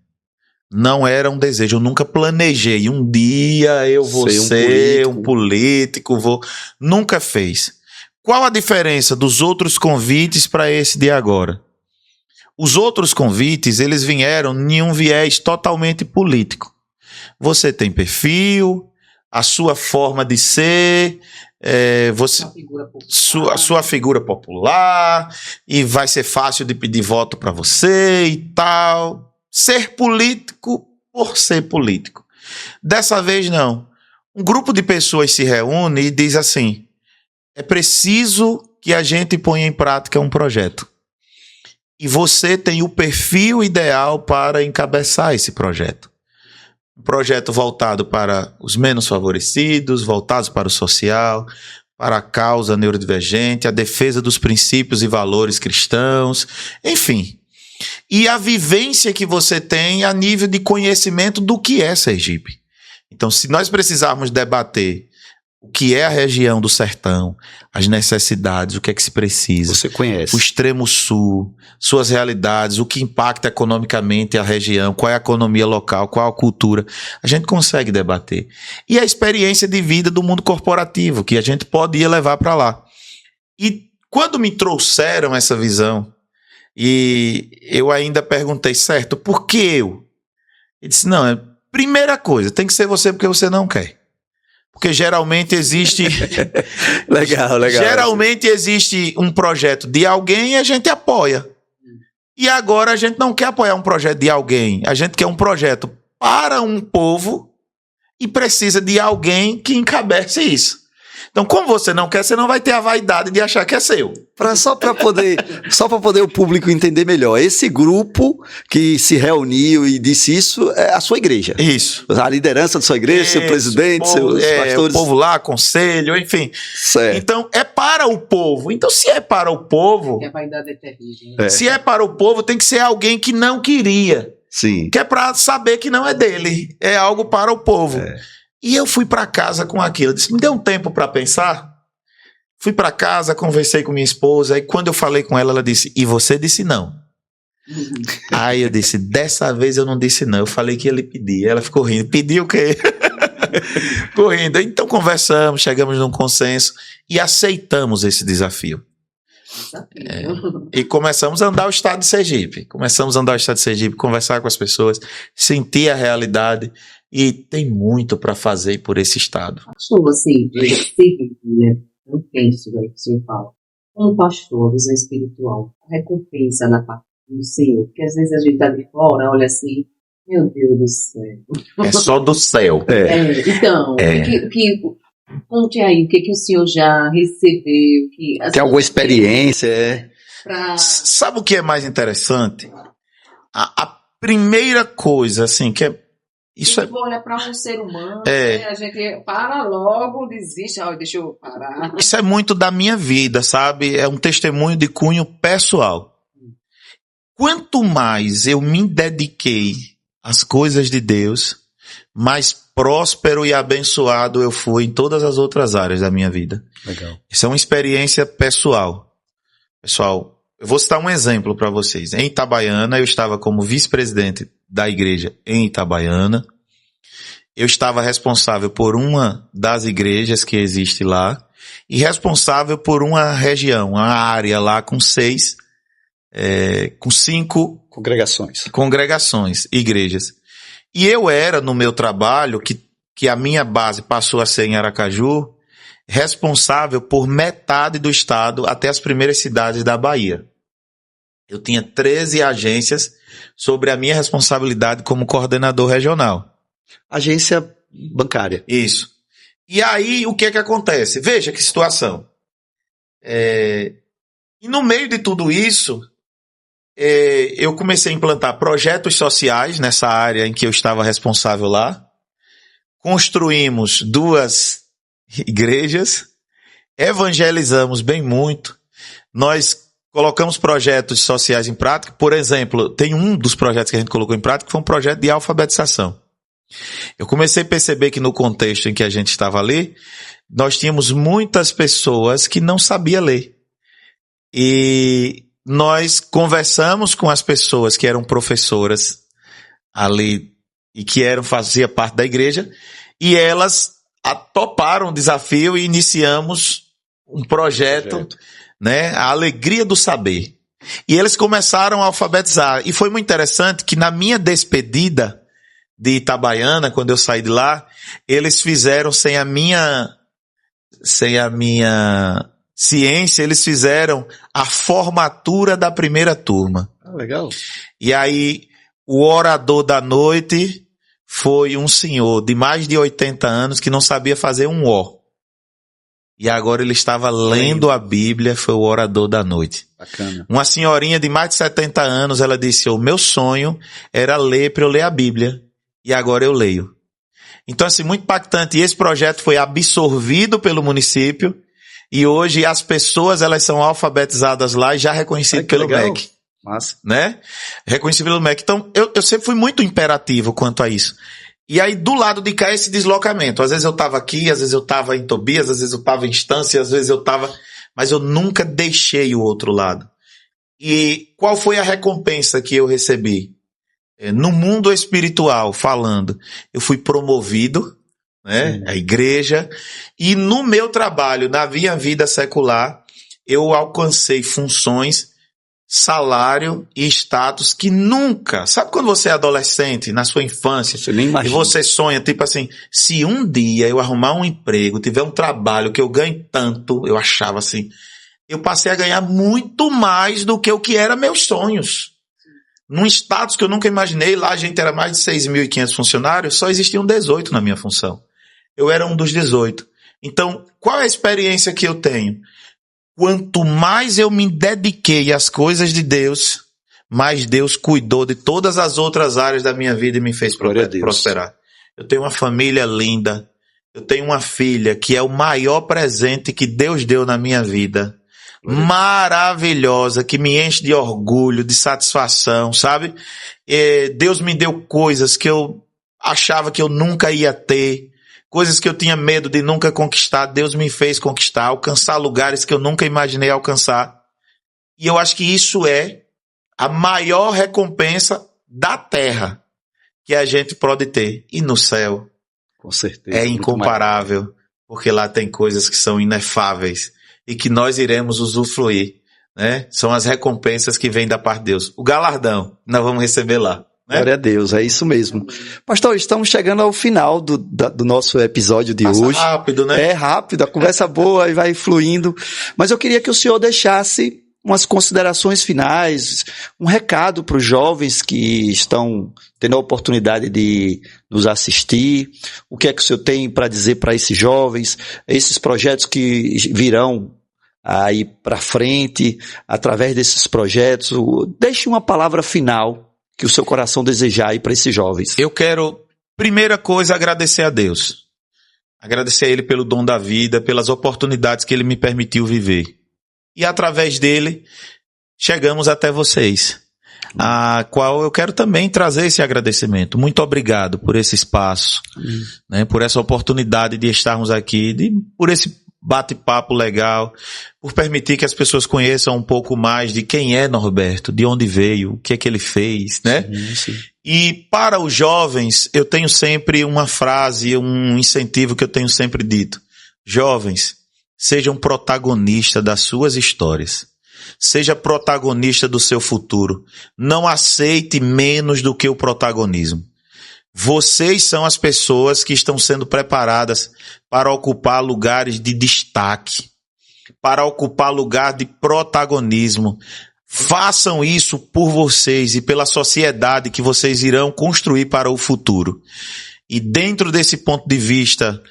Não era um desejo, eu nunca planejei. Um dia eu vou ser um político, nunca fez. Qual a diferença dos outros convites para esse de agora? Os outros convites, eles vieram em um viés totalmente político. Você tem perfil, a sua forma de ser, sua figura popular, e vai ser fácil de pedir voto para você e tal. Ser político por ser político. Dessa vez, não. Um grupo de pessoas se reúne e diz assim, é preciso que a gente ponha em prática um projeto. E você tem o perfil ideal para encabeçar esse projeto. Um projeto voltado para os menos favorecidos, voltados para o social, para a causa neurodivergente, a defesa dos princípios e valores cristãos, enfim. E a vivência que você tem a nível de conhecimento do que é Sergipe. Então, se nós precisarmos debater o que é a região do sertão, as necessidades, o que é que se precisa. Você conhece. O extremo sul, suas realidades, o que impacta economicamente a região, qual é a economia local, qual a cultura. A gente consegue debater. E a experiência de vida do mundo corporativo, que a gente podia levar para lá. E quando me trouxeram essa visão, e eu ainda perguntei, certo, por que eu? Ele disse, não, primeira coisa, tem que ser você porque você não quer. Porque geralmente existe... legal. Geralmente existe um projeto de alguém e a gente apoia. E agora a gente não quer apoiar um projeto de alguém. A gente quer um projeto para um povo e precisa de alguém que encabece isso. Então, como você não quer, você não vai ter a vaidade de achar que é seu. Só para poder o público entender melhor. Esse grupo que se reuniu e disse isso é a sua igreja. Isso. A liderança da sua igreja, seu presidente, seus pastores. O povo lá, conselho, enfim. Certo. Então, é para o povo. Então, se é para o povo... A vaidade é terrível. Se é para o povo, tem que ser alguém que não queria. Sim. Que é para saber que não é dele. É algo para o povo. E eu fui para casa com aquilo. Eu disse, me dê um tempo para pensar. Fui para casa, conversei com minha esposa. Aí quando eu falei com ela, ela disse, e você disse não? Aí eu disse, dessa vez eu não disse não. Eu falei que ele pedia. Ela ficou rindo. Pediu o quê? Ficou rindo. Então conversamos, chegamos num consenso e aceitamos esse desafio. E começamos a andar o estado de Sergipe. Conversar com as pessoas, sentir a realidade. E tem muito para fazer por esse estado. Pastor, assim, eu penso aí que o senhor fala. Como pastor, visão espiritual, a recompensa na parte do Senhor. Porque às vezes a gente está de fora, olha assim, meu Deus do céu. É só do céu. Então, conte aí, o que o senhor já recebeu? Tem alguma experiência? Sabe o que é mais interessante? A primeira coisa, assim, que é. Isso é. Olha para um ser humano, a gente para logo, desiste, deixa eu parar. Isso é muito da minha vida, sabe? É um testemunho de cunho pessoal. Quanto mais eu me dediquei às coisas de Deus, mais próspero e abençoado eu fui em todas as outras áreas da minha vida. Legal. Isso é uma experiência pessoal. Pessoal, eu vou citar um exemplo para vocês. Em Itabaiana, eu estava como vice-presidente da igreja em Itabaiana. Eu estava responsável por uma das igrejas que existe lá e responsável por uma região, uma área lá com 5 congregações, igrejas. E eu era, no meu trabalho, que a minha base passou a ser em Aracaju, responsável por metade do estado até as primeiras cidades da Bahia. Eu tinha 13 agências sobre a minha responsabilidade como coordenador regional. Agência bancária. Isso. E aí, o que é que acontece? Veja que situação. E no meio de tudo isso, eu comecei a implantar projetos sociais nessa área em que eu estava responsável lá. Construímos 2 igrejas, evangelizamos bem muito. Nós colocamos projetos sociais em prática. Por exemplo, tem um dos projetos que a gente colocou em prática que foi um projeto de alfabetização. Eu comecei a perceber que no contexto em que a gente estava ali, nós tínhamos muitas pessoas que não sabiam ler. E nós conversamos com as pessoas que eram professoras ali e que faziam parte da igreja, e elas toparam o desafio e iniciamos um projeto. Né? A alegria do saber. E eles começaram a alfabetizar. E foi muito interessante que na minha despedida de Itabaiana, quando eu saí de lá, eles fizeram sem a minha ciência, eles fizeram a formatura da primeira turma. Legal. E aí, o orador da noite foi um senhor de mais de 80 anos que não sabia fazer um O. E agora ele estava lendo a Bíblia, foi o orador da noite. Bacana. Uma senhorinha de mais de 70 anos, ela disse, o meu sonho era ler para eu ler a Bíblia. E agora eu leio. Então, assim, muito impactante. E esse projeto foi absorvido pelo município. E hoje as pessoas, elas são alfabetizadas lá e já reconhecidas pelo MEC. Massa. Né? Reconhecidas pelo MEC. Então, eu sempre fui muito imperativo quanto a isso. E aí, do lado de cá, esse deslocamento. Às vezes eu estava aqui, às vezes eu estava em Tobias, às vezes eu estava em Estância, às vezes eu estava... Mas eu nunca deixei o outro lado. E qual foi a recompensa que eu recebi? No mundo espiritual, falando, eu fui promovido, né? A igreja. E no meu trabalho, na minha vida secular, eu alcancei funções, salário e status que nunca... Sabe quando você é adolescente, na sua infância, você nem imagina. E você sonha, tipo assim, se um dia eu arrumar um emprego, tiver um trabalho que eu ganhe tanto, eu achava assim, eu passei a ganhar muito mais do que o que eram meus sonhos. Num status que eu nunca imaginei, lá a gente era mais de 6.500 funcionários, só existiam 18 na minha função. Eu era um dos 18. Então, qual é a experiência que eu tenho? Quanto mais eu me dediquei às coisas de Deus, mais Deus cuidou de todas as outras áreas da minha vida e me fez prosperar. Eu tenho uma família linda. Eu tenho uma filha que é o maior presente que Deus deu na minha vida. Maravilhosa, que me enche de orgulho, de satisfação, sabe? Deus me deu coisas que eu achava que eu nunca ia ter. Coisas que eu tinha medo de nunca conquistar, Deus me fez conquistar, alcançar lugares que eu nunca imaginei alcançar. E eu acho que isso é a maior recompensa da terra que a gente pode ter. E no céu, com certeza, é incomparável, porque lá tem coisas que são inefáveis e que nós iremos usufruir, né? São as recompensas que vêm da parte de Deus. O galardão, nós vamos receber lá. Né? Glória a Deus, é isso mesmo. Pastor, estamos chegando ao final do nosso episódio de hoje. Rápido, né? É rápido, a conversa boa e vai fluindo. Mas eu queria que o senhor deixasse umas considerações finais, um recado para os jovens que estão tendo a oportunidade de nos assistir. O que é que o senhor tem para dizer para esses jovens, esses projetos que virão aí para frente, através desses projetos? Deixe uma palavra final que o seu coração desejar aí para esses jovens. Eu quero, primeira coisa, agradecer a Deus. Agradecer a Ele pelo dom da vida, pelas oportunidades que Ele me permitiu viver. E através dele, chegamos até vocês, a qual eu quero também trazer esse agradecimento. Muito obrigado por esse espaço, né, por essa oportunidade de estarmos aqui, por esse bate-papo legal, por permitir que as pessoas conheçam um pouco mais de quem é Norberto, de onde veio, o que é que ele fez, né? Sim. E para os jovens, eu tenho sempre uma frase, um incentivo que eu tenho sempre dito. Jovens, sejam protagonistas das suas histórias. Seja protagonista do seu futuro. Não aceite menos do que o protagonismo. Vocês são as pessoas que estão sendo preparadas para ocupar lugares de destaque, para ocupar lugar de protagonismo. Façam isso por vocês e pela sociedade que vocês irão construir para o futuro. E dentro desse ponto de vista,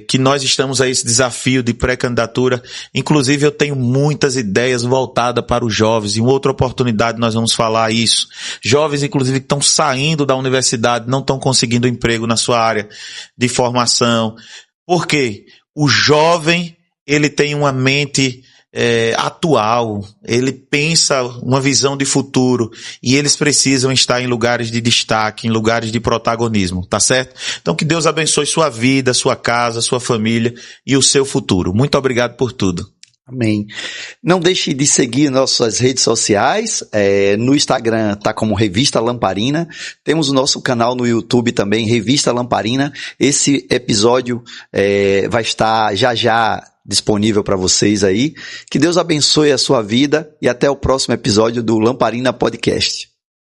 que nós estamos a esse desafio de pré-candidatura, inclusive eu tenho muitas ideias voltadas para os jovens, em outra oportunidade nós vamos falar isso. Jovens, inclusive, que estão saindo da universidade, não estão conseguindo emprego na sua área de formação. Por quê? O jovem, ele tem uma mente atual, ele pensa uma visão de futuro e eles precisam estar em lugares de destaque, em lugares de protagonismo, tá certo? Então que Deus abençoe sua vida, sua casa, sua família e o seu futuro. Muito obrigado por tudo. Amém. Não deixe de seguir nossas redes sociais. No Instagram tá como Revista Lamparina. Temos o nosso canal no YouTube também, Revista Lamparina. Esse episódio vai estar já disponível para vocês aí. Que Deus abençoe a sua vida e até o próximo episódio do Lamparina Podcast.